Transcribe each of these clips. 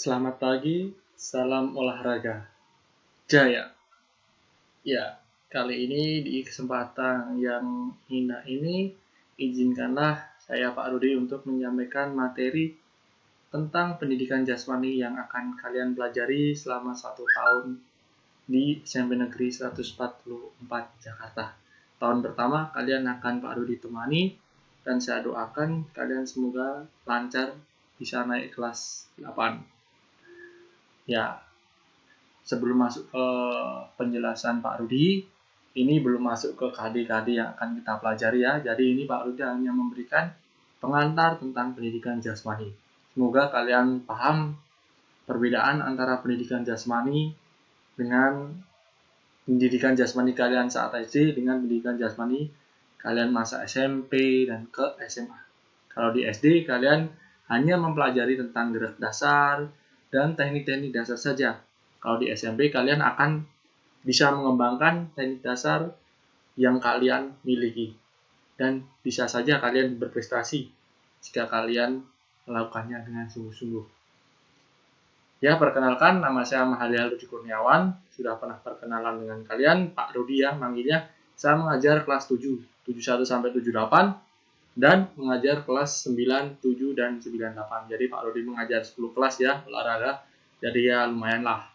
Selamat pagi, salam olahraga. Jaya. Ya, kali ini di kesempatan yang indah ini, izinkanlah saya Pak Rudi untuk menyampaikan materi tentang pendidikan jasmani yang akan kalian pelajari selama 1 tahun di SMP Negeri 144 Jakarta. Tahun pertama kalian akan Pak Rudi temani dan saya doakan kalian semoga lancar bisa naik kelas 8. Ya, sebelum masuk ke penjelasan Pak Rudi, ini belum masuk ke KD-KD yang akan kita pelajari ya. Jadi ini Pak Rudi hanya memberikan pengantar tentang pendidikan jasmani. Semoga kalian paham perbedaan antara pendidikan jasmani dengan pendidikan jasmani kalian saat SD dengan pendidikan jasmani kalian masa SMP dan ke SMA. Kalau di SD kalian hanya mempelajari tentang gerak dasar dan teknik-teknik dasar saja. Kalau di SMP kalian akan bisa mengembangkan teknik dasar yang kalian miliki. Dan bisa saja kalian berprestasi jika kalian melakukannya dengan sungguh-sungguh. Ya, perkenalkan, nama saya Mahadiah Rudi Kurniawan. Sudah pernah perkenalan dengan kalian, Pak Rudi ya, manggilnya. Saya mengajar kelas 7, 71 sampai 78, dan mengajar kelas 9, 7, dan 98. Jadi Pak Rudi mengajar 10 kelas ya, olahraga. Jadi ya lumayan lah.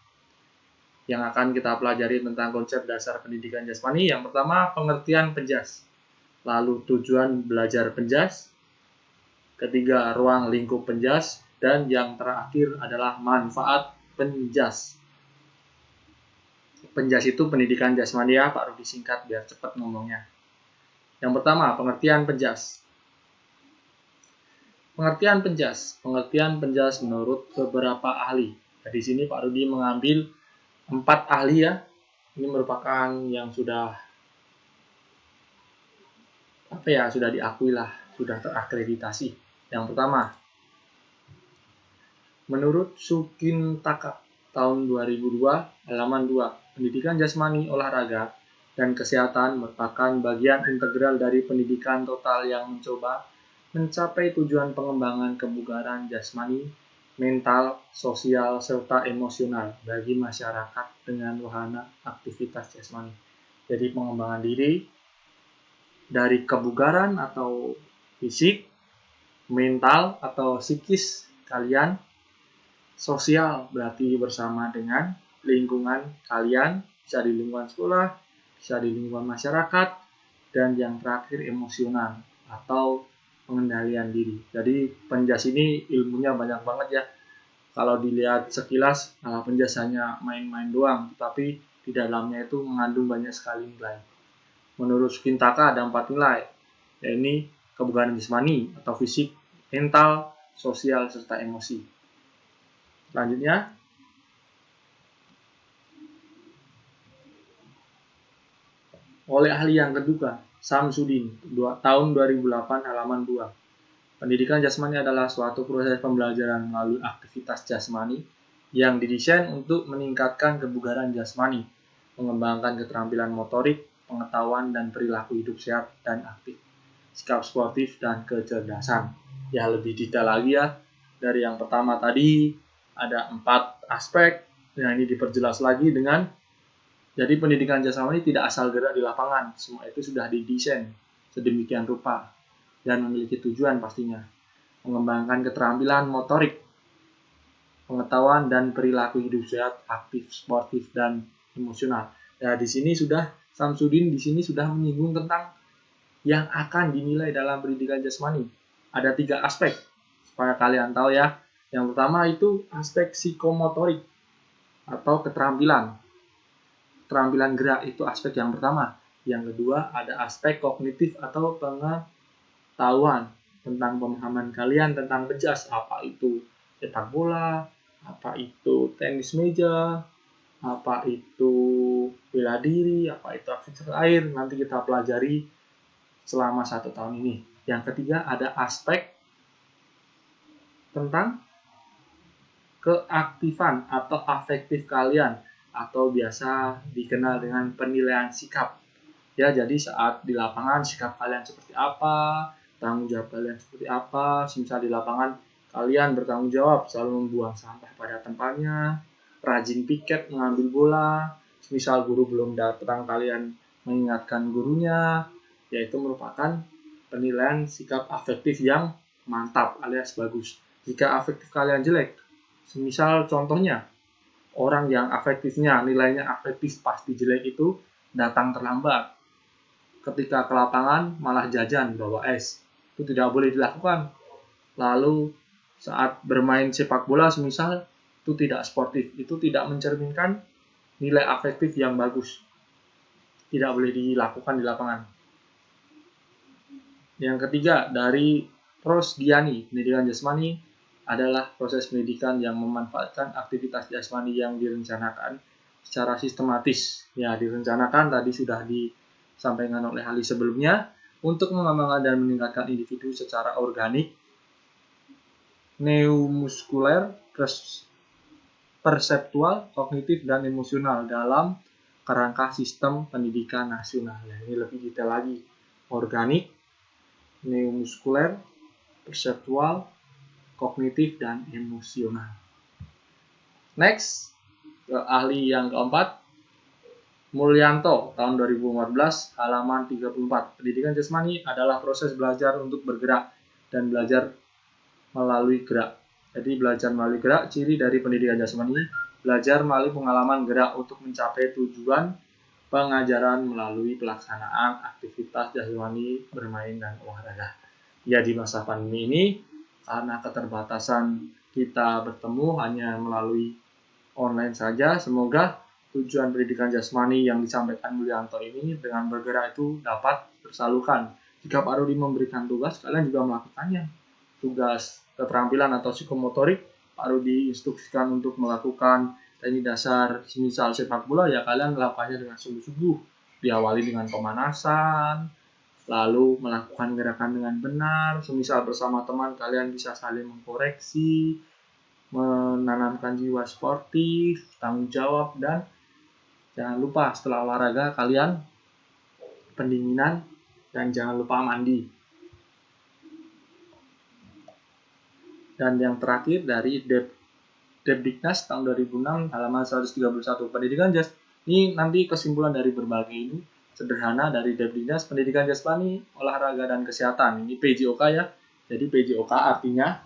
Yang akan kita pelajari tentang konsep dasar pendidikan jasmani. Yang pertama, pengertian penjas. Lalu tujuan belajar penjas. Ketiga, ruang lingkup penjas. Dan yang terakhir adalah manfaat penjas. Penjas itu pendidikan jasmani ya, Pak Rudi singkat biar cepat ngomongnya. Yang pertama, pengertian penjas. Pengertian penjas menurut beberapa ahli. Di sini Pak Rudi mengambil 4 ahli ya. Ini merupakan yang sudah diakui lah, sudah terakreditasi. Yang pertama, menurut Sukintaka tahun 2002, halaman 2, pendidikan jasmani, olahraga, dan kesehatan merupakan bagian integral dari pendidikan total yang mencoba mencapai tujuan pengembangan kebugaran jasmani, mental, sosial, serta emosional bagi masyarakat dengan wahana aktivitas jasmani. Jadi pengembangan diri dari kebugaran atau fisik, mental atau psikis kalian, sosial berarti bersama dengan lingkungan kalian, bisa di lingkungan sekolah, bisa di lingkungan masyarakat, dan yang terakhir emosional atau pengendalian diri. Jadi penjas ini ilmunya banyak banget ya. Kalau dilihat sekilas, penjas hanya main-main doang, tapi di dalamnya itu mengandung banyak sekali nilai. Menurut Sukintaka ada 4 nilai, yaitu kebugaran jasmani atau fisik, mental, sosial, serta emosi. Selanjutnya, oleh ahli yang kedua, Samsudin, tahun 2008, halaman 2. Pendidikan jasmani adalah suatu proses pembelajaran melalui aktivitas jasmani yang didesain untuk meningkatkan kebugaran jasmani, mengembangkan keterampilan motorik, pengetahuan dan perilaku hidup sehat dan aktif, sikap sportif dan kecerdasan. Ya lebih detail lagi ya, dari yang pertama tadi ada 4 aspek, yang ini diperjelas lagi dengan jadi pendidikan jasmani tidak asal gerak di lapangan, semua itu sudah didesain sedemikian rupa dan memiliki tujuan pastinya. Mengembangkan keterampilan motorik, pengetahuan dan perilaku hidup sehat, aktif, sportif dan emosional. Ya di sini sudah Samsudin di sini sudah menyinggung tentang yang akan dinilai dalam pendidikan jasmani. Ada 3 aspek supaya kalian tahu ya. Yang pertama itu aspek psikomotorik atau keterampilan. Keterampilan gerak itu aspek yang pertama. Yang kedua ada aspek kognitif atau pengetahuan tentang pemahaman kalian tentang penjas, apa itu cetak bola, apa itu tenis meja, apa itu bela diri, apa itu aktivitas air, nanti kita pelajari selama 1 tahun ini. Yang ketiga ada aspek tentang keaktifan atau afektif kalian, atau biasa dikenal dengan penilaian sikap. Ya, jadi saat di lapangan sikap kalian seperti apa, tanggung jawab kalian seperti apa, misal di lapangan Kalian bertanggung jawab, selalu membuang sampah pada tempatnya, rajin piket mengambil bola, misal guru belum datang kalian mengingatkan gurunya, yaitu merupakan penilaian sikap afektif yang mantap alias bagus. Jika afektif kalian jelek, semisal contohnya, orang yang afektifnya, nilainya afektif pasti jelek itu datang terlambat. Ketika ke lapangan malah jajan bawa es, itu tidak boleh dilakukan. Lalu saat bermain sepak bola semisal itu tidak sportif, itu tidak mencerminkan nilai afektif yang bagus. Tidak boleh dilakukan di lapangan. Yang ketiga, dari prosdiani, pendidikan jasmani adalah proses pendidikan yang memanfaatkan aktivitas jasmani yang direncanakan secara sistematis. Ya, direncanakan tadi sudah disampaikan oleh ahli sebelumnya untuk mengembangkan dan meningkatkan individu secara organik, neuromuskuler, perseptual, kognitif, dan emosional dalam kerangka sistem pendidikan nasional. Ya, ini lebih detail lagi. Organik, neuromuskuler, perseptual, kognitif, dan emosional. Next, ahli yang keempat, Mulyanto, tahun 2014, halaman 34. Pendidikan jasmani adalah proses belajar untuk bergerak dan belajar melalui gerak. Jadi belajar melalui gerak, ciri dari pendidikan jasmani, belajar melalui pengalaman gerak untuk mencapai tujuan pengajaran melalui pelaksanaan aktivitas jasmani, bermain, dan olahraga. Ya, di masa pandemi ini, karena keterbatasan kita bertemu hanya melalui online saja, semoga tujuan pendidikan jasmani yang disampaikan Mulyanto ini dengan bergerak itu dapat tersalurkan. Jika Pak Rudi memberikan tugas, kalian juga melakukannya. Tugas keterampilan atau psikomotorik, Pak Rudi instruksikan untuk melakukan teknik dasar semisal sepak bola, ya kalian melakukannya dengan sungguh-sungguh. Diawali dengan pemanasan, lalu melakukan gerakan dengan benar, semisal bersama teman kalian bisa saling mengkoreksi, menanamkan jiwa sportif, tanggung jawab, dan jangan lupa setelah olahraga kalian pendinginan dan jangan lupa mandi. Dan yang terakhir dari Debdiknas tahun 2006 halaman 131, pendidikan ini nanti kesimpulan dari berbagai ini sederhana dari Debdiknas, pendidikan jasmani, olahraga, dan kesehatan. Ini PJOK ya. Jadi PJOK artinya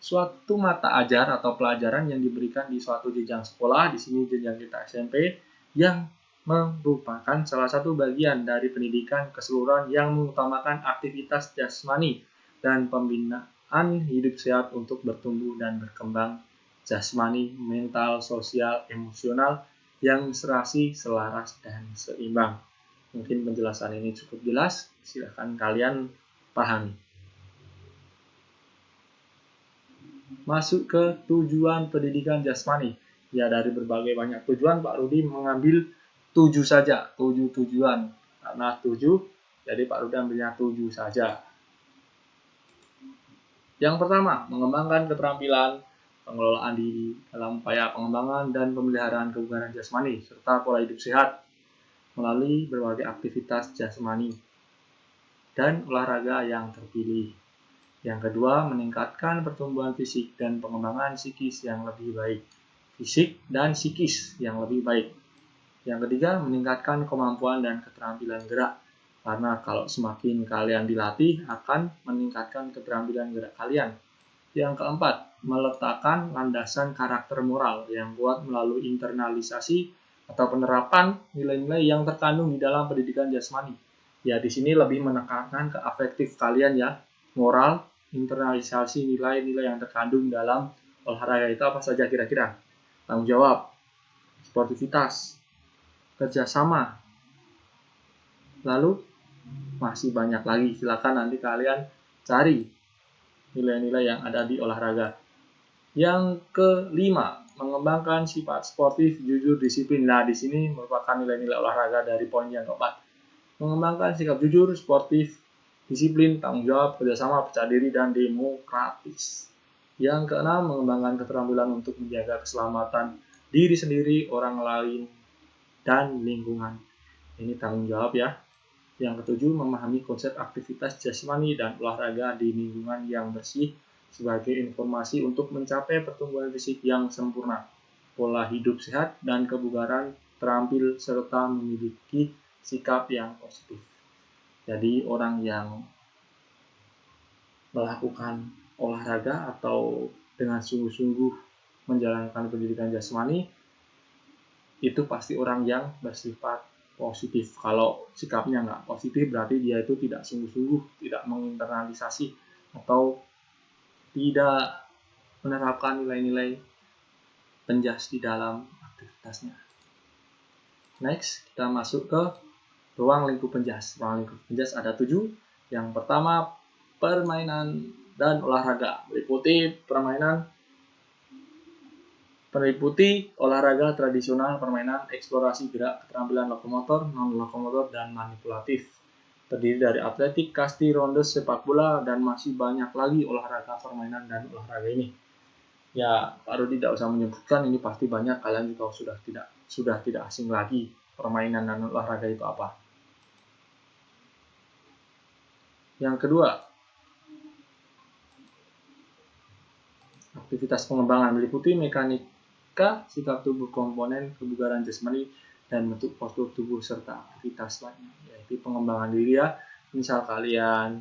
suatu mata ajar atau pelajaran yang diberikan di suatu jenjang sekolah, di sini jenjang kita SMP, yang merupakan salah satu bagian dari pendidikan keseluruhan yang mengutamakan aktivitas jasmani dan pembinaan hidup sehat untuk bertumbuh dan berkembang jasmani, mental, sosial, emosional yang serasi, selaras, dan seimbang. Mungkin penjelasan ini cukup jelas, silakan kalian pahami. Masuk ke tujuan pendidikan jasmani. Ya, dari berbagai banyak tujuan, Pak Rudi mengambil 7 saja, 7 tujuan. Karena 7, jadi Pak Rudi ambilnya 7 saja. Yang pertama, mengembangkan keterampilan pengelolaan diri dalam upaya pengembangan dan pemeliharaan kebugaran jasmani serta pola hidup sehat melalui berbagai aktivitas jasmani dan olahraga yang terpilih. Yang kedua, meningkatkan pertumbuhan fisik dan pengembangan psikis yang lebih baik. Fisik dan psikis yang lebih baik. Yang ketiga, meningkatkan kemampuan dan keterampilan gerak. Karena kalau semakin kalian dilatih, akan meningkatkan keterampilan gerak kalian. Yang keempat, meletakkan landasan karakter moral yang kuat melalui internalisasi atau penerapan nilai-nilai yang terkandung di dalam pendidikan jasmani. Ya, di sini lebih menekankan ke afektif kalian ya, moral, internalisasi nilai-nilai yang terkandung dalam olahraga itu apa saja kira-kira? Tanggung jawab, sportivitas, kerjasama, lalu masih banyak lagi. Silakan nanti kalian cari nilai-nilai yang ada di olahraga. Yang kelima, mengembangkan sifat sportif, jujur, disiplin. Nah, di sini merupakan nilai-nilai olahraga dari poin yang keempat. Mengembangkan sikap jujur, sportif, disiplin, tanggung jawab, kerjasama, percaya diri, dan demokratis. Yang keenam, mengembangkan keterampilan untuk menjaga keselamatan diri sendiri, orang lain, dan lingkungan. Ini tanggung jawab ya. Yang ketujuh, memahami konsep aktivitas jasmani dan olahraga di lingkungan yang bersih, sebagai informasi untuk mencapai pertumbuhan fisik yang sempurna, pola hidup sehat, dan kebugaran terampil serta memiliki sikap yang positif. Jadi orang yang melakukan olahraga atau dengan sungguh-sungguh menjalankan pendidikan jasmani itu pasti orang yang bersifat positif. Kalau sikapnya nggak positif berarti dia itu tidak sungguh-sungguh, tidak menginternalisasi atau tidak menerapkan nilai-nilai penjas di dalam aktivitasnya. Next, kita masuk ke ruang lingkup penjas. Ruang lingkup penjas ada 7. Yang pertama, permainan dan olahraga. Meliputi olahraga tradisional, permainan, eksplorasi gerak, keterampilan lokomotor, non-lokomotor, dan manipulatif. Terdiri dari atletik, kasti, ronde, sepak bola, dan masih banyak lagi olahraga permainan dan olahraga ini. Ya, Pak Rudi tidak usah menyebutkan, ini pasti banyak, kalian juga sudah tidak asing lagi permainan dan olahraga itu apa. Yang kedua, aktivitas pengembangan meliputi mekanika, sikap tubuh, komponen kebugaran jasmani, dan bentuk postur tubuh serta aktivitas lainnya, yaitu pengembangan diri ya. Misal kalian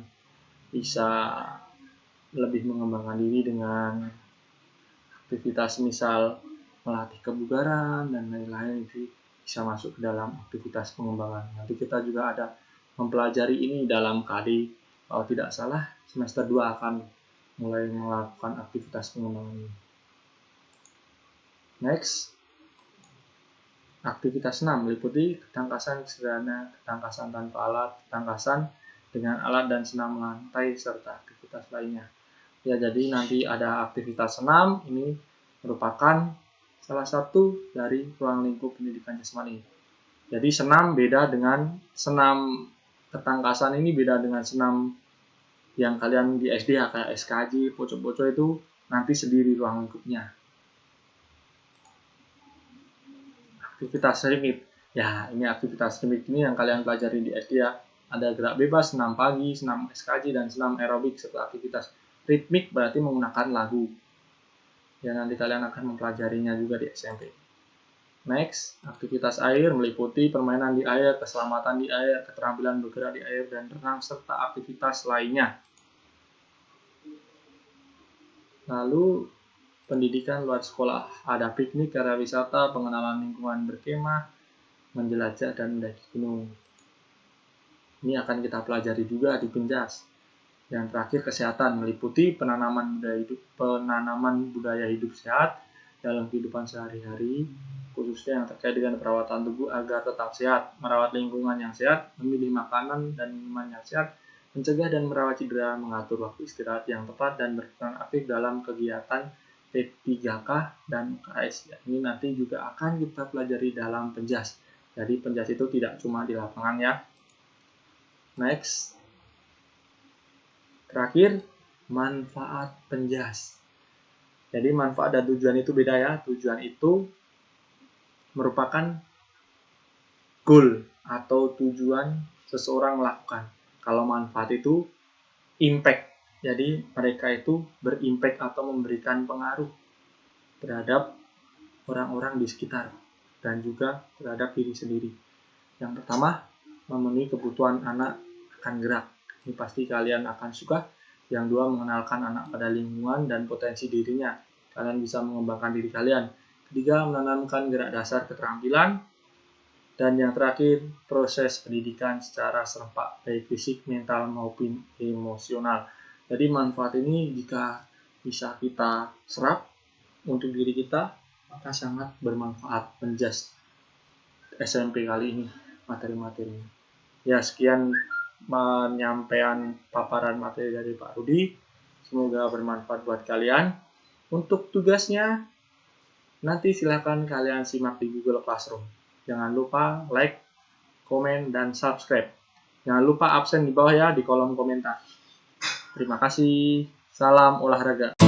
bisa lebih mengembangkan diri dengan aktivitas misal melatih kebugaran dan lain-lain, itu bisa masuk ke dalam aktivitas pengembangan. Nanti kita juga ada mempelajari ini dalam KD, kalau tidak salah semester 2 akan mulai melakukan aktivitas pengembangan ini. Next, aktivitas 6 meliputi ketangkasan sederhana, ketangkasan tanpa alat, ketangkasan dengan alat dan senam lantai, serta aktivitas lainnya. Ya, jadi nanti ada aktivitas senam, ini merupakan salah satu dari ruang lingkup pendidikan jasmani. Jadi senam beda dengan senam ketangkasan, ini beda dengan senam yang kalian di SD ya, kayak SKJ, pocok-pocok itu nanti sendiri ruang lingkupnya. Aktivitas rimit. Ya, ini aktivitas rimit ini yang kalian pelajari di SD ya. Ada gerak bebas, senam pagi, senam SKJ, dan senam aerobik serta aktivitas ritmik berarti menggunakan lagu. Ya, nanti kalian akan mempelajarinya juga di SMP. Next, aktivitas air meliputi permainan di air, keselamatan di air, keterampilan bergerak di air, dan renang serta aktivitas lainnya. Lalu, pendidikan luar sekolah, ada piknik, karya wisata, pengenalan lingkungan berkemah, menjelajah, dan mendaki gunung. Ini akan kita pelajari juga di penjas. Yang terakhir, kesehatan meliputi penanaman budaya hidup sehat dalam kehidupan sehari-hari, khususnya yang terkait dengan perawatan tubuh agar tetap sehat, merawat lingkungan yang sehat, memilih makanan dan minuman yang sehat, mencegah dan merawat cedera, mengatur waktu istirahat yang tepat, dan berperan aktif dalam kegiatan P3K dan UKS. Ya, ini nanti juga akan kita pelajari dalam penjas. Jadi penjas itu tidak cuma di lapangan ya. Next. Terakhir, manfaat penjas. Jadi manfaat dan tujuan itu beda ya. Tujuan itu merupakan goal atau tujuan seseorang melakukan. Kalau manfaat itu impact. Jadi mereka itu berimpact atau memberikan pengaruh terhadap orang-orang di sekitar dan juga terhadap diri sendiri. Yang pertama, memenuhi kebutuhan anak akan gerak. Ini pasti kalian akan suka. Yang dua, mengenalkan anak pada lingkungan dan potensi dirinya. Kalian bisa mengembangkan diri kalian. Ketiga, menanamkan gerak dasar keterampilan. Dan yang terakhir, proses pendidikan secara serempak, baik fisik, mental, maupun emosional. Jadi manfaat ini jika bisa kita serap untuk diri kita, maka sangat bermanfaat penjas SMP kali ini materi-materinya. Ya, sekian penyampaian paparan materi dari Pak Rudi. Semoga bermanfaat buat kalian. Untuk tugasnya, nanti silakan kalian simak di Google Classroom. Jangan lupa like, komen, dan subscribe. Jangan lupa absen di bawah ya di kolom komentar. Terima kasih. Salam olahraga.